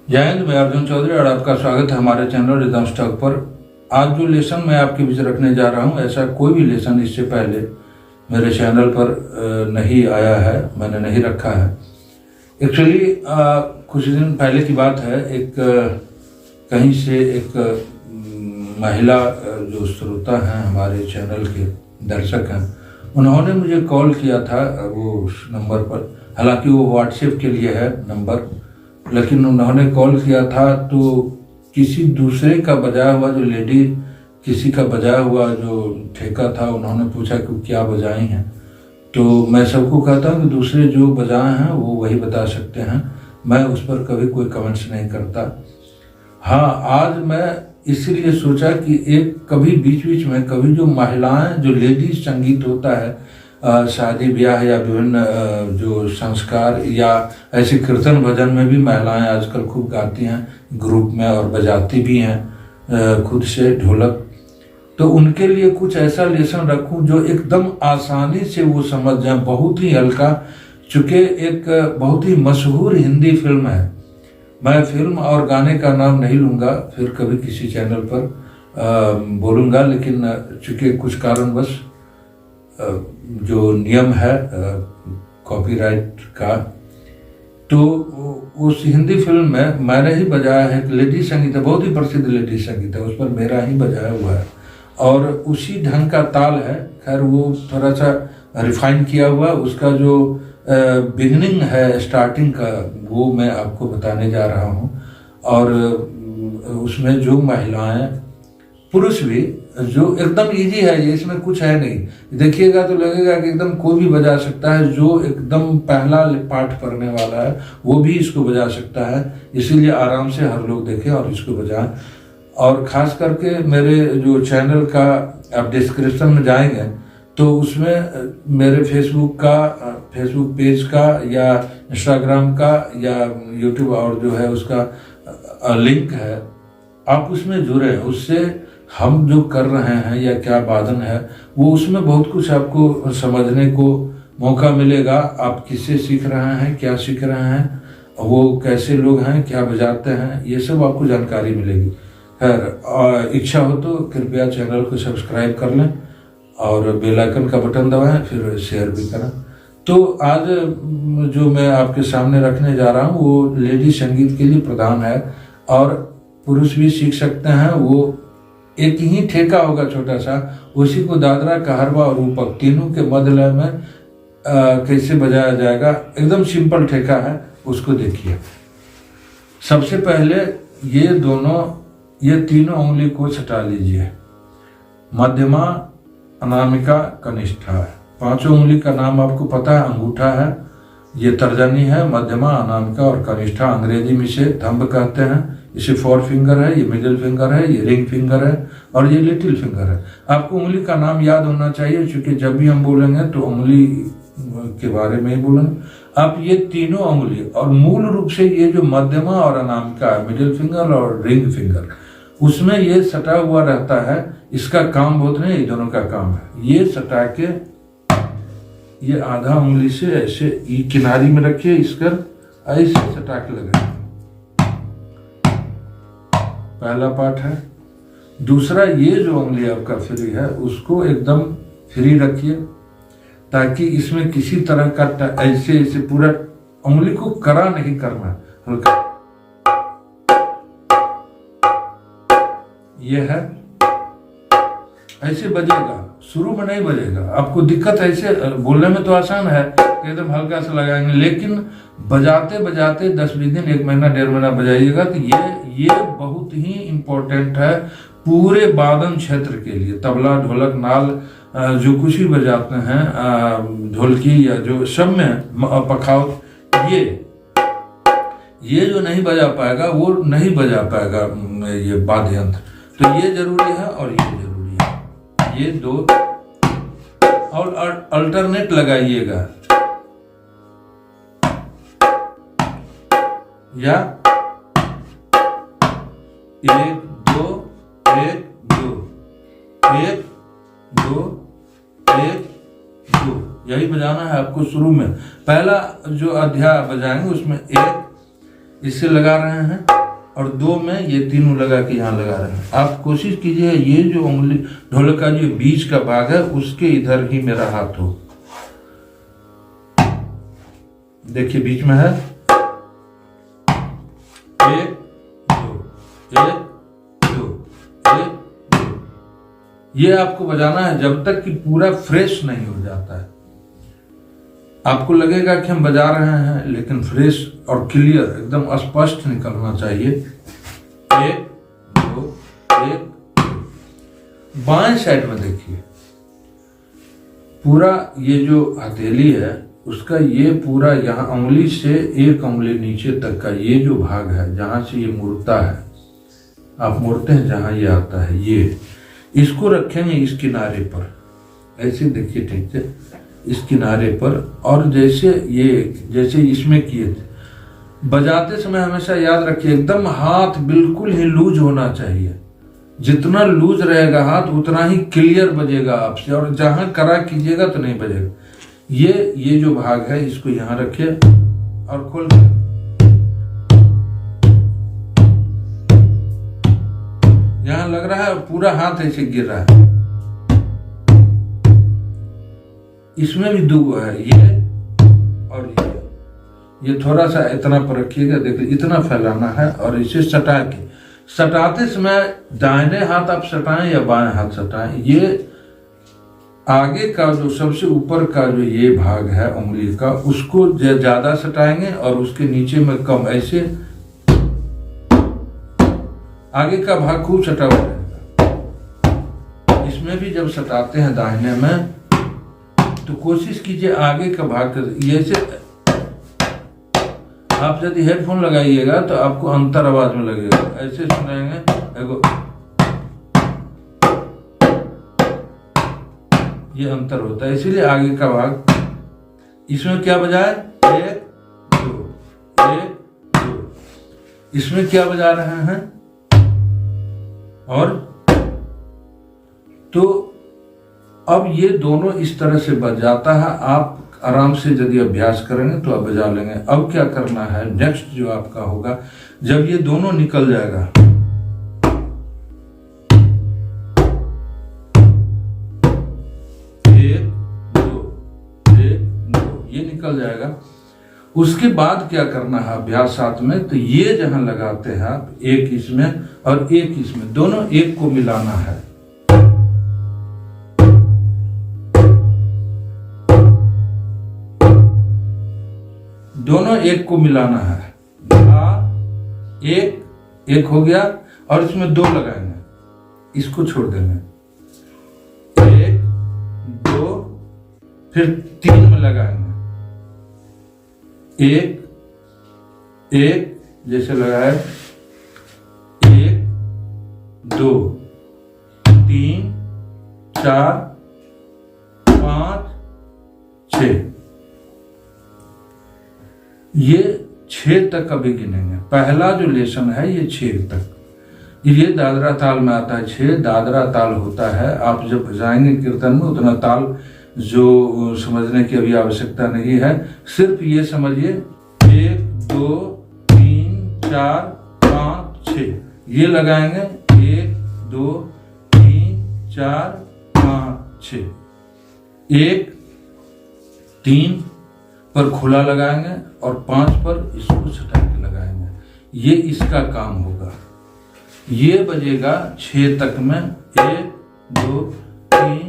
जय हिंद। मैं अर्जुन चौधरी और आपका स्वागत है हमारे चैनल रिदम स्टॉक पर। आज जो लेसन मैं आपके बीच रखने जा रहा हूँ, ऐसा कोई भी लेसन इससे पहले मेरे चैनल पर नहीं आया है, मैंने नहीं रखा है। एक्चुअली कुछ दिन पहले की बात है, कहीं से एक महिला जो श्रोता हैं, हमारे चैनल के दर्शक हैं, उन्होंने मुझे कॉल किया था वो उस नंबर पर। हालांकि वो व्हाट्सएप के लिए है नंबर, लेकिन उन्होंने कॉल किया था तो किसी दूसरे का बजाया हुआ जो लेडी, किसी का बजाया हुआ जो ठेका था, उन्होंने पूछा कि क्या बजाई हैं। तो मैं सबको कहता हूँ कि दूसरे जो बजाए हैं वो वही बता सकते हैं, मैं उस पर कभी कोई कमेंट्स नहीं करता। हाँ, आज मैं इसीलिए सोचा कि एक कभी बीच बीच में कभी जो महिलाएं, जो लेडीज संगीत होता है, शादी ब्याह या विभिन्न जो संस्कार या ऐसे कीर्तन भजन में भी महिलाएं आजकल खूब गाती हैं ग्रुप में और बजाती भी हैं खुद से ढोलक। तो उनके लिए कुछ ऐसा लेसन रखूं जो एकदम आसानी से वो समझ जाएं, बहुत ही हल्का। चूँकि एक बहुत ही मशहूर हिंदी फिल्म है, मैं फिल्म और गाने का नाम नहीं लूँगा, फिर कभी किसी चैनल पर बोलूँगा, लेकिन चूँकि कुछ कारणवश जो नियम है कॉपीराइट का, तो उस हिंदी फिल्म में मैंने ही बजाया है। एक लेडी संगीत है, बहुत ही प्रसिद्ध लेडी संगीत है, उस पर मेरा ही बजाया हुआ है और उसी ढंग का ताल है। खैर वो थोड़ा सा रिफाइन किया हुआ, उसका जो बिगनिंग है स्टार्टिंग का, वो मैं आपको बताने जा रहा हूँ। और उसमें जो महिलाएं, पुरुष भी, जो एकदम इजी है, ये इसमें कुछ है नहीं, देखिएगा तो लगेगा कि एकदम कोई भी बजा सकता है। जो एकदम पहला पाठ पढ़ने वाला है वो भी इसको बजा सकता है, इसीलिए आराम से हर लोग देखें और इसको बजाएं। और ख़ास करके मेरे जो चैनल का आप डिस्क्रिप्शन में जाएंगे तो उसमें मेरे फेसबुक पेज का या इंस्टाग्राम का या यूट्यूब और जो है उसका लिंक है, आप उसमें जुड़े। उससे हम जो कर रहे हैं या क्या वादन है वो, उसमें बहुत कुछ आपको समझने को मौका मिलेगा। आप किससे सीख रहे हैं, क्या सीख रहे हैं, वो कैसे लोग हैं, क्या बजाते हैं, ये सब आपको जानकारी मिलेगी। खैर, इच्छा हो तो कृपया चैनल को सब्सक्राइब कर लें और बेल आइकन का बटन दबाएं, फिर शेयर भी करें। तो आज जो मैं आपके सामने रखने जा रहा हूँ वो लेडी संगीत के लिए प्रदान है और पुरुष भी सीख सकते हैं। वो एक ही ठेका होगा छोटा सा, उसी को दादरा, कहरवा और रूपक तीनों के मध्य लय में कैसे बजाया जाएगा, एकदम सिंपल ठेका है, उसको देखिए। सबसे पहले ये तीनों उंगली को छटा लीजिए। मध्यमा, अनामिका, कनिष्ठा है। पांचों उंगली का नाम आपको पता है, अंगूठा है, ये तर्जनी है, मध्यमा, अनामिका और कनिष्ठा। अंग्रेजी में इसे थंब कहते हैं। इसे 4 फिंगर है, ये मिडिल फिंगर है, ये रिंग फिंगर है और ये लिटिल फिंगर है। आपको उंगली का नाम याद होना चाहिए, क्योंकि जब भी हम बोलेंगे तो उंगली के बारे में ही बोलेंगे। आप ये तीनों उंगली, और मूल रूप से ये जो मध्यमा और अनामिका है, मिडिल फिंगर और रिंग फिंगर, उसमें ये सटा हुआ रहता है। इसका काम बहुत नहीं, ये दोनों का काम है। ये सटा के ये आधा उंगली से ऐसे किनारी में रखिए, इसकर ऐसे सटा के लगे। पहला पार्ट है। दूसरा, ये जो उंगली आपका फ्री है उसको एकदम फ्री रखिए, ताकि इसमें किसी तरह का ऐसे पूरा उंगली को कड़ा नहीं करना, हल्का। ये है, ऐसे बजेगा, शुरू में नहीं बजेगा। आपको दिक्कत ऐसे बोलने में तो आसान है, एकदम हल्का सा लगाएंगे, लेकिन बजाते बजाते 10-20 दिन, 1 महीना, 1.5 महीना बजाइएगा तो ये बहुत ही इम्पोर्टेंट है पूरे वादन क्षेत्र के लिए। तबला, ढोलक, नाल, जो कुछ भी बजाते हैं, ढोलकी या जो सब में पखाव, ये जो नहीं बजा पाएगा वो नहीं बजा पाएगा ये वाद्य यंत्र। तो ये जरूरी है और ये जरूरी है, ये दो। और अल्टरनेट लगाइएगा, या 1 2 1 2 1 2 1 2, यही बजाना है आपको। शुरू में पहला जो अध्याय बजाएंगे उसमें 1 इससे लगा रहे हैं और 2 में ये तीनों लगा के यहाँ लगा रहे हैं। आप कोशिश कीजिए ये जो उंगली ढोलक का जो बीच का भाग है उसके इधर ही मेरा हाथ हो। देखिए बीच में है 1 2 1 2 1 2। ये आपको बजाना है जब तक कि पूरा फ्रेश नहीं हो जाता है। आपको लगेगा कि हम बजा रहे हैं लेकिन फ्रेश और क्लियर एकदम स्पष्ट निकलना चाहिए। 1 2 1 2। बाएं साइड में देखिए पूरा ये जो हथेली है उसका ये पूरा यहाँ उंगली से 1 उंगली नीचे तक का ये जो भाग है जहां से ये मुड़ता है, आप मुड़ते हैं जहां ये आता है, ये इसको रखेंगे इस किनारे पर, ऐसे देखिए ठीक से इस किनारे पर। और जैसे इसमें किए थे, बजाते समय हमेशा याद रखिए एकदम हाथ बिल्कुल ही लूज होना चाहिए। जितना लूज रहेगा हाथ उतना ही क्लियर बजेगा आपसे, और जहां कड़ा कीजिएगा तो नहीं बजेगा। ये जो भाग है इसको यहां रखिए और खोल के यहां लग रहा है पूरा हाथ ऐसे गिर रहा है। इसमें भी 2 है, ये और ये थोड़ा सा इतना पर रखिएगा, देखिए इतना फैलाना है और इसे सटा के, सटाते समय दाहिने हाथ आप सटाएं या बाएं हाथ सटाएं, ये आगे का जो सबसे ऊपर का जो ये भाग है उंगली का उसको ज्यादा सटाएंगे और उसके नीचे में कम, ऐसे आगे का भाग खूब सटा हुआ रहेगा। इसमें भी जब सटाते हैं दाहिने में तो कोशिश कीजिए आगे का भाग कर, ये से आप यदि हेडफोन लगाइएगा तो आपको अंतर आवाज में लगेगा, ऐसे सुनेंगे एगो ये अंतर होता है, इसीलिए आगे का भाग। इसमें क्या बजाए 1 2 1 2, इसमें क्या बजा रहे हैं और तो अब ये दोनों इस तरह से बज जाता है। आप आराम से यदि अभ्यास करेंगे तो आप बजा लेंगे। अब क्या करना है, नेक्स्ट जो आपका होगा, जब ये दोनों निकल जाएगा, एक दो ये निकल जाएगा, उसके बाद क्या करना है अभ्यास साथ में, तो ये जहां लगाते हैं आप, एक इसमें और एक इसमें, दोनों एक को मिलाना है। दोनों एक को मिलाना है। एक हो गया और इसमें 2 लगाएंगे, इसको छोड़ देंगे, 1 2 फिर 3 में लगाएंगे, 1 जैसे लगाए, 1 2 3 4 5 6, ये 6 तक अभी गिनेंगे। पहला जो लेसन है ये 6 तक, ये दादरा ताल में आता है। 6 दादरा ताल होता है। आप जब बजाएंगे कीर्तन में उतना ताल जो समझने की अभी आवश्यकता नहीं है, सिर्फ ये समझिए 1 2 3 4 5 6 ये लगाएंगे, 1 2 3 4 5 6, 1 3 पर खुला लगाएंगे और 5 पर इसको सटा के लगाएंगे। ये इसका काम होगा। ये बजेगा 6 तक में, 1 2 3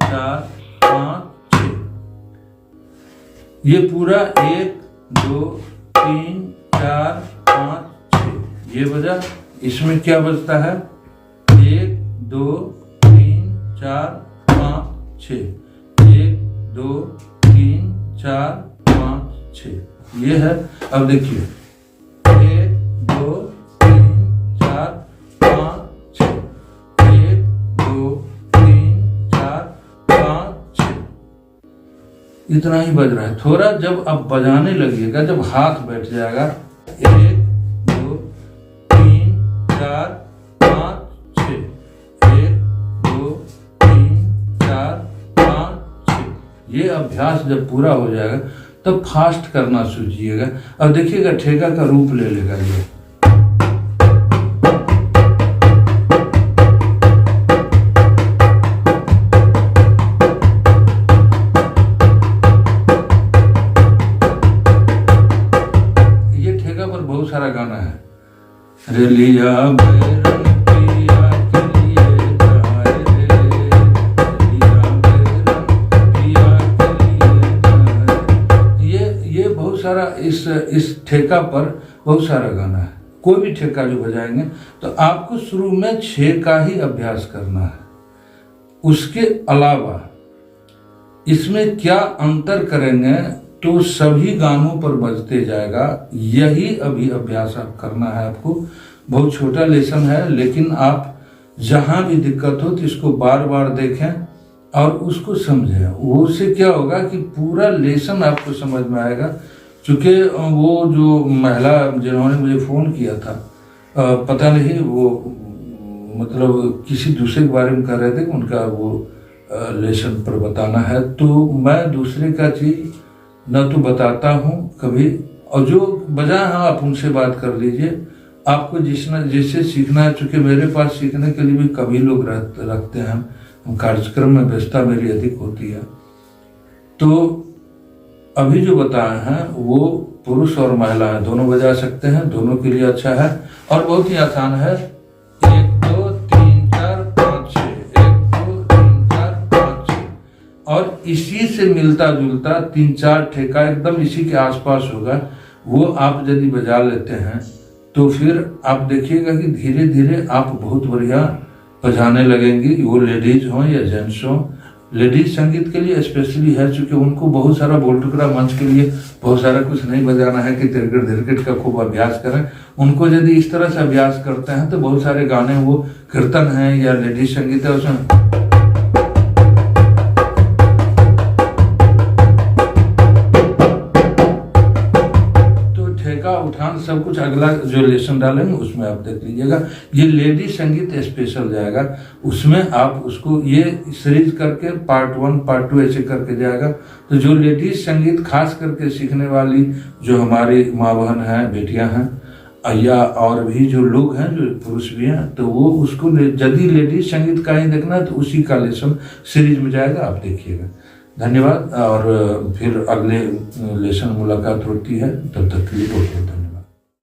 4 5 6, ये पूरा 1 2 3 4 5 6 ये बजा। इसमें क्या बजता है 1 2 3 4 5 6, 1 2 3 4 5 6 ये है। अब देखिए 1 2 3 4 5 6, 1 2 3 4 5 6, इतना ही बज रहा है। थोड़ा जब आप बजाने लगिएगा, जब हाथ बैठ जाएगा, 1 2 3 4 5 6, 1 2 3 4 5 6, ये अभ्यास जब पूरा हो जाएगा तो फास्ट करना सूझिएगा। अब देखिएगा ठेका का रूप ले लेगा ये। ये ठेका पर बहुत सारा गाना है। रेलिया बैरन पिया के लिए जाए रे, रेलिया बैरन पिया के लिए जाए। ये बहुत सारा इस ठेका पर बहुत सारा गाना है। कोई भी ठेका जो बजाएंगे तो आपको शुरू में 6 का ही अभ्यास करना है। उसके अलावा इसमें क्या अंतर करेंगे तो सभी गानों पर बजते जाएगा। यही अभी अभ्यास आप करना है आपको। बहुत छोटा लेसन है, लेकिन आप जहां भी दिक्कत हो तो इसको बार बार देखें और उसको समझें। वो उससे क्या होगा कि पूरा लेसन आपको समझ में आएगा। चूँकि वो जो महिला जिन्होंने मुझे फ़ोन किया था, पता नहीं वो मतलब किसी दूसरे के बारे में कह रहे थे कि उनका वो लेसन पर बताना है, तो मैं दूसरे का चीज़ न तो बताता हूँ कभी, और जो बजा है आप उनसे बात कर लीजिए। आपको जिससे सीखना है, चूँकि मेरे पास सीखने के लिए भी कभी लोग रखते हैं, हम कार्यक्रम में व्यस्तता मेरी अधिक होती है। तो अभी जो बताए हैं वो पुरुष और महिला है, दोनों बजा सकते हैं, दोनों के लिए अच्छा है और बहुत ही आसान है। 1 2 3 4 5 6, 1 2 3 4 5 6, और इसी से मिलता जुलता 3-4 ठेका एकदम इसी के आसपास होगा। वो आप यदि बजा लेते हैं तो फिर आप देखिएगा कि धीरे धीरे आप बहुत बढ़िया बजाने लगेंगी। वो लेडीज हों या जेंट्स हों, लेडीज संगीत के लिए स्पेशली है, चूँकि उनको बहुत सारा बोल टुकड़ा मंच के लिए बहुत सारा कुछ नहीं बजाना है कि तिरकट धिरकट का खूब अभ्यास करें। उनको यदि इस तरह से अभ्यास करते हैं तो बहुत सारे गाने, वो कीर्तन है या लेडीज संगीत है, उसमें उठान सब कुछ अगला जो लेसन डालेंगे उसमें आप देख लीजिएगा। ये लेडी संगीत स्पेशल जाएगा, उसमें आप उसको ये सीरीज करके पार्ट 1 पार्ट 2 ऐसे करके जाएगा। तो जो लेडीज संगीत खास करके सीखने वाली जो हमारी माँ बहन हैं, बेटियां हैं, या और भी जो लोग हैं जो पुरुष भी हैं, तो वो उसको यदि लेडीज संगीत का ही देखना है तो उसी का लेसन सीरीज में जाएगा, आप देखिएगा। धन्यवाद, और फिर अगले लेसन मुलाकात होती है, तब तक के लिए बहुत बहुत धन्यवाद।